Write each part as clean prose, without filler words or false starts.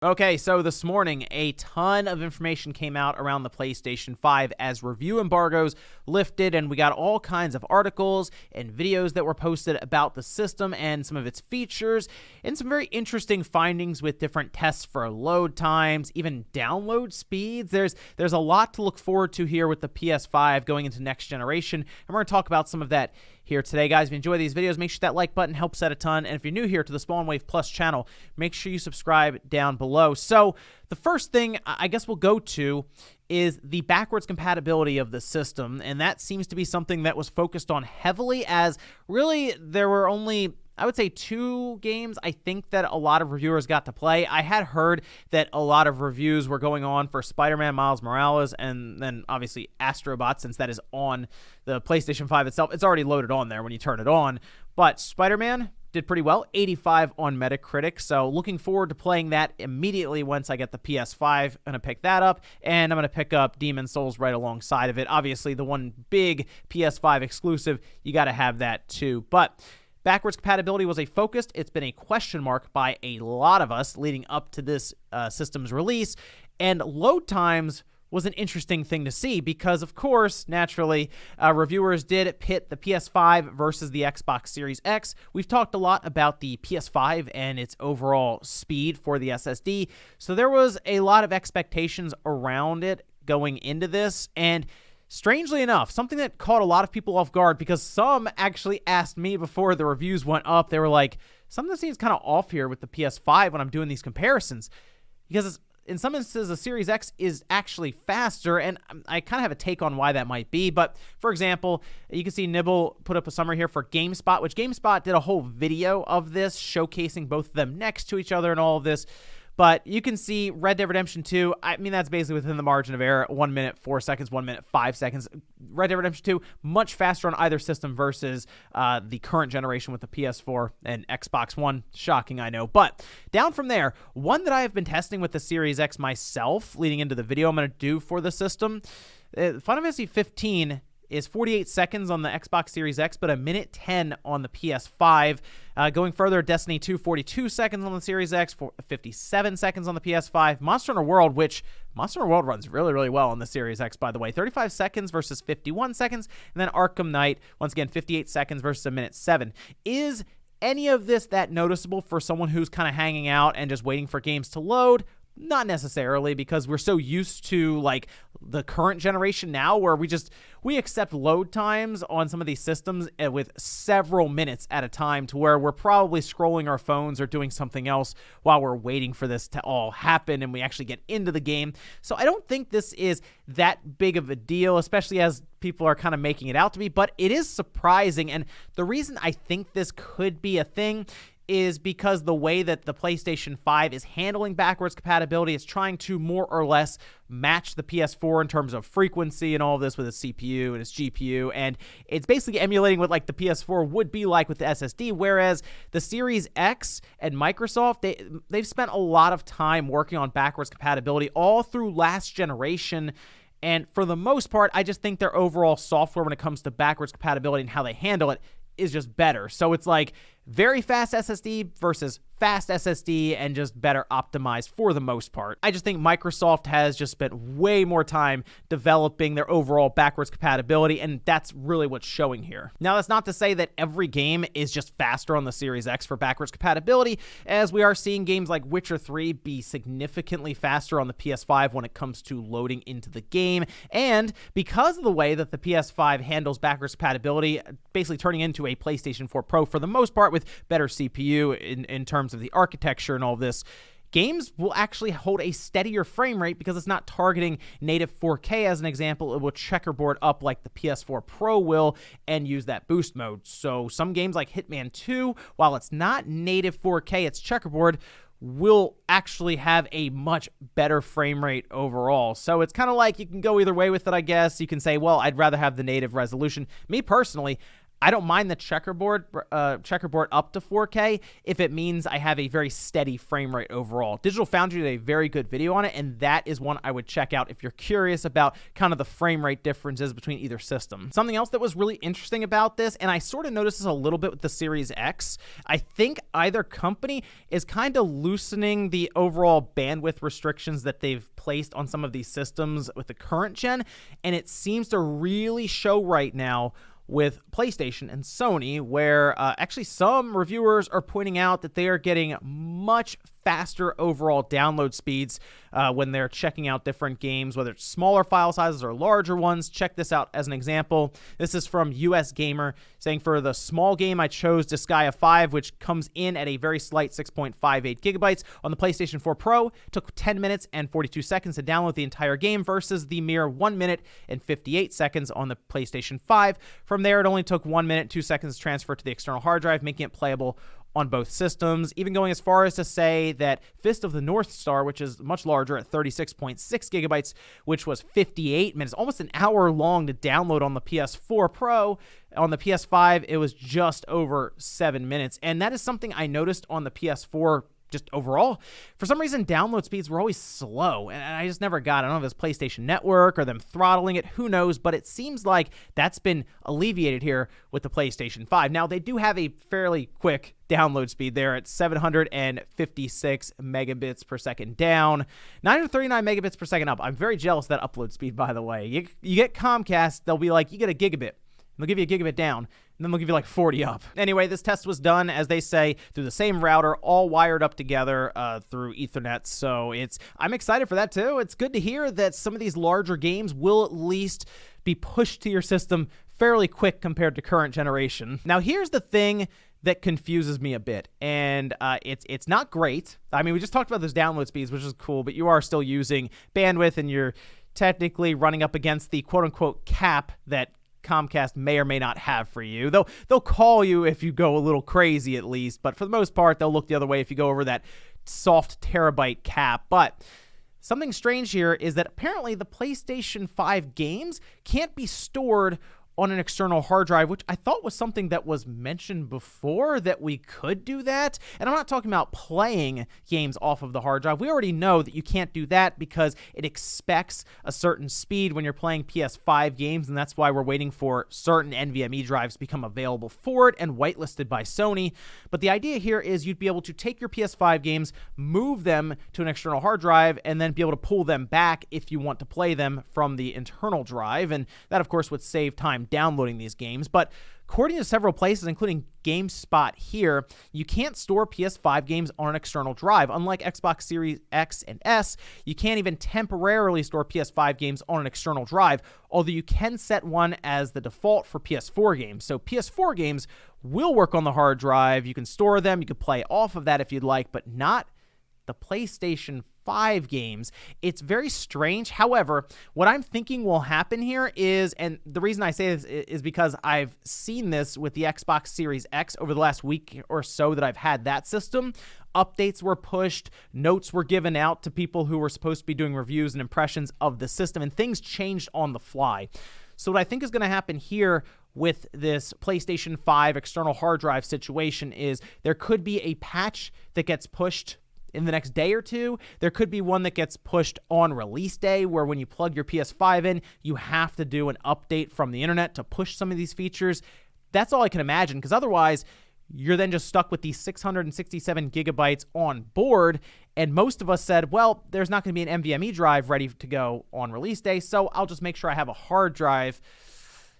Okay, so this morning, a ton of information came out around the PlayStation 5 as review embargoes lifted, and we got all kinds of articles and videos that were posted about the system and some of its features, and some very interesting findings with different tests for load times, even download speeds. There's a lot to look forward to here with the PS5 going into next generation, and we're going to talk about some of that here today. Guys, if you enjoy these videos, make sure that like button helps out a ton. And if you're new here to the Spawn Wave Plus channel, make sure you subscribe down below. So the first thing I guess we'll go to is the backwards compatibility of the system. And that seems to be something that was focused on heavily, as really there were only, I would say, 2 games I think that a lot of reviewers got to play. I had heard that a lot of reviews were going on for Spider-Man Miles Morales and then obviously Astro Bot, since that is on the PlayStation 5 itself. It's already loaded on there when you turn it on. But Spider-Man did pretty well, 85 on Metacritic, so looking forward to playing that immediately once I get the PS5. I'm going to pick that up, and I'm going to pick up Demon's Souls right alongside of it. Obviously, the one big PS5 exclusive, you got to have that too. But backwards compatibility was a focus. It's been a question mark by a lot of us leading up to this system's release, and load times was an interesting thing to see because, of course, naturally, reviewers did pit the PS5 versus the Xbox Series X. We've talked a lot about the PS5 and its overall speed for the SSD, so there was a lot of expectations around it going into this, and strangely enough, something that caught a lot of people off guard, because some actually asked me before the reviews went up, they were like, something seems kind of off here with the PS5 when I'm doing these comparisons, because in some instances, the Series X is actually faster, and I kind of have a take on why that might be. But, for example, you can see Nibble put up a summary here for GameSpot, which GameSpot did a whole video of this, showcasing both of them next to each other and all of this. But you can see Red Dead Redemption 2, I mean, that's basically within the margin of error, 1 minute, 4 seconds, 1 minute, 5 seconds. Red Dead Redemption 2, much faster on either system versus the current generation with the PS4 and Xbox One. Shocking, I know. But down from there, one that I have been testing with the Series X myself, leading into the video I'm going to do for the system, Final Fantasy 15 is 48 seconds on the Xbox Series X, but 1:10 on the PS5. Going further, Destiny 2, 42 seconds on the Series X, 57 seconds on the PS5. Monster Hunter World, which Monster Hunter World runs really, really well on the Series X, by the way. 35 seconds versus 51 seconds. And then Arkham Knight, once again, 58 seconds versus 1:07. Is any of this that noticeable for someone who's kind of hanging out and just waiting for games to load? Not necessarily, because we're so used to like the current generation now where we accept load times on some of these systems with several minutes at a time, to where we're probably scrolling our phones or doing something else while we're waiting for this to all happen and we actually get into the game. So I don't think this is that big of a deal, especially as people are kind of making it out to be, but it is surprising. And the reason I think this could be a thing is because the way that the PlayStation 5 is handling backwards compatibility is trying to more or less match the PS4 in terms of frequency and all of this with its CPU and its GPU, and it's basically emulating what like the PS4 would be like with the SSD, whereas the Series X and Microsoft, they've spent a lot of time working on backwards compatibility all through last generation. And for the most part, I just think their overall software when it comes to backwards compatibility and how they handle it is just better. So it's like very fast SSD versus fast SSD, and just better optimized for the most part. I just think Microsoft has just spent way more time developing their overall backwards compatibility, and that's really what's showing here. Now, that's not to say that every game is just faster on the Series X for backwards compatibility, as we are seeing games like Witcher 3 be significantly faster on the PS5 when it comes to loading into the game. And because of the way that the PS5 handles backwards compatibility, basically turning into a PlayStation 4 Pro for the most part, with better CPU in terms of the architecture and all this, games will actually hold a steadier frame rate because it's not targeting native 4K as an example. It will checkerboard up like the PS4 Pro will and use that boost mode. So some games like Hitman 2, while it's not native 4K, it's checkerboard, will actually have a much better frame rate overall. So it's kind of like you can go either way with it, I guess. You can say, well, I'd rather have the native resolution. Me personally, I don't mind the checkerboard up to 4K if it means I have a very steady frame rate overall. Digital Foundry did a very good video on it, and that is one I would check out if you're curious about kind of the frame rate differences between either system. Something else that was really interesting about this, and I sort of noticed this a little bit with the Series X, I think either company is kind of loosening the overall bandwidth restrictions that they've placed on some of these systems with the current gen, and it seems to really show right now with PlayStation and Sony, where actually some reviewers are pointing out that they are getting much faster overall download speeds when they're checking out different games, whether it's smaller file sizes or larger ones. Check this out as an example. This is from US Gamer, saying for the small game, I chose Disgaea 5, which comes in at a very slight 6.58 gigabytes. On the PlayStation 4 Pro, took 10 minutes and 42 seconds to download the entire game versus the mere 1 minute and 58 seconds on the PlayStation 5. From there, it only took 1 minute, 2 seconds to transfer to the external hard drive, making it playable on both systems, even going as far as to say that Fist of the North Star, which is much larger at 36.6 gigabytes, which was 58 minutes, almost an hour long to download on the PS4 Pro. On the PS5, it was just over 7 minutes, and that is something I noticed on the PS4 just overall. For some reason, download speeds were always slow, and I just never got it. I don't know if it's PlayStation Network or them throttling it, who knows, but it seems like that's been alleviated here with the PlayStation 5. Now, they do have a fairly quick download speed there at 756 megabits per second down, 939 megabits per second up. I'm very jealous of that upload speed, by the way. You get Comcast, they'll be like, you get a gigabit. They'll give you a gigabit down, and then they'll give you like 40 up. Anyway, this test was done, as they say, through the same router, all wired up together through Ethernet. So I'm excited for that too. It's good to hear that some of these larger games will at least be pushed to your system fairly quick compared to current generation. Now, here's the thing that confuses me a bit, and it's not great. I mean, we just talked about those download speeds, which is cool, but you are still using bandwidth, and you're technically running up against the quote-unquote cap that Comcast may or may not have for you. They'll call you if you go a little crazy at least, but for the most part, they'll look the other way if you go over that soft terabyte cap. But something strange here is that apparently the PlayStation 5 games can't be stored on an external hard drive, which I thought was something that was mentioned before, that we could do that. And I'm not talking about playing games off of the hard drive. We already know that you can't do that because it expects a certain speed when you're playing PS5 games, and that's why we're waiting for certain NVMe drives to become available for it and whitelisted by Sony. But the idea here is you'd be able to take your PS5 games, move them to an external hard drive, and then be able to pull them back if you want to play them from the internal drive. And that, of course, would save time downloading these games. But according to several places, including GameSpot here, you can't store PS5 games on an external drive. Unlike Xbox Series X and S, you can't even temporarily store PS5 games on an external drive, although you can set one as the default for PS4 games. So PS4 games will work on the hard drive. You can store them. You can play off of that if you'd like, but not the PlayStation 5 games. It's very strange. However, what I'm thinking will happen here is, and the reason I say this is because I've seen this with the Xbox Series X over the last week or so that I've had that system. Updates were pushed, notes were given out to people who were supposed to be doing reviews and impressions of the system, and things changed on the fly. So what I think is going to happen here with this PlayStation 5 external hard drive situation is there could be a patch that gets pushed in the next day or two. There could be one that gets pushed on release day, where when you plug your PS5 in, you have to do an update from the internet to push some of these features. That's all I can imagine, because otherwise you're then just stuck with these 667 gigabytes on board. And most of us said, well, there's not going to be an NVMe drive ready to go on release day, so I'll just make sure I have a hard drive.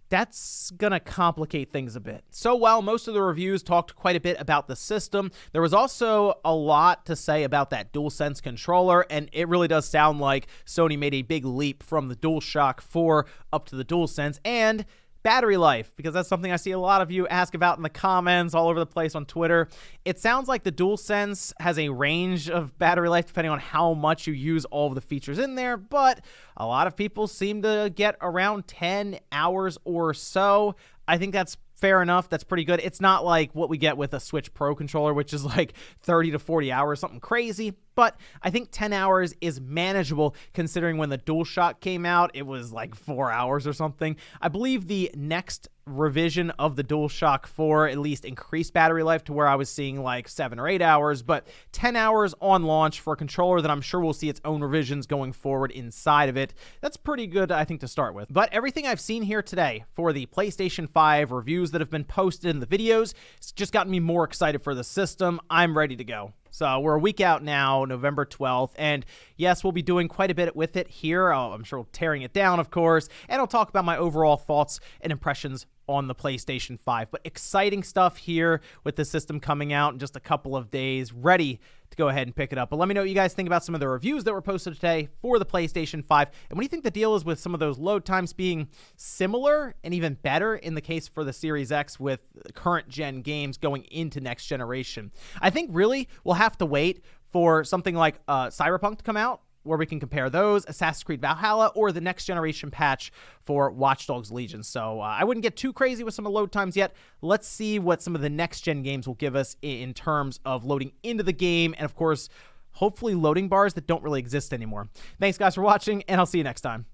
That's going to complicate things a bit. So while most of the reviews talked quite a bit about the system, there was also a lot to say about that DualSense controller, and it really does sound like Sony made a big leap from the DualShock 4 up to the DualSense. And battery life, because that's something I see a lot of you ask about in the comments all over the place on Twitter. It sounds like the DualSense has a range of battery life depending on how much you use all of the features in there, but a lot of people seem to get around 10 hours or so. I think that's fair enough. That's pretty good. It's not like what we get with a Switch Pro controller, which is like 30 to 40 hours, something crazy. but I think 10 hours is manageable considering when the DualShock came out, it was like 4 hours or something. I believe the next revision of the DualShock 4 at least increased battery life to where I was seeing like 7 or 8 hours, but 10 hours on launch for a controller that I'm sure will see its own revisions going forward inside of it. That's pretty good, I think, to start with. But everything I've seen here today for the PlayStation 5 reviews that have been posted in the videos, it's just gotten me more excited for the system. I'm ready to go. So we're a week out now, November 12th, and yes, we'll be doing quite a bit with it here. I'm sure we'll tearing it down, of course, and I'll talk about my overall thoughts and impressions on the PlayStation 5. But exciting stuff here with the system coming out in just a couple of days, ready to go ahead and pick it up. But let me know what you guys think about some of the reviews that were posted today for the PlayStation 5, and what do you think the deal is with some of those load times being similar and even better in the case for the Series X with current gen games going into next generation. I think really we'll have to wait for something like Cyberpunk to come out, where we can compare those, Assassin's Creed Valhalla, or the next generation patch for Watch Dogs Legion. So I wouldn't get too crazy with some of the load times yet. Let's see what some of the next gen games will give us in terms of loading into the game, and of course, hopefully loading bars that don't really exist anymore. Thanks guys for watching, and I'll see you next time.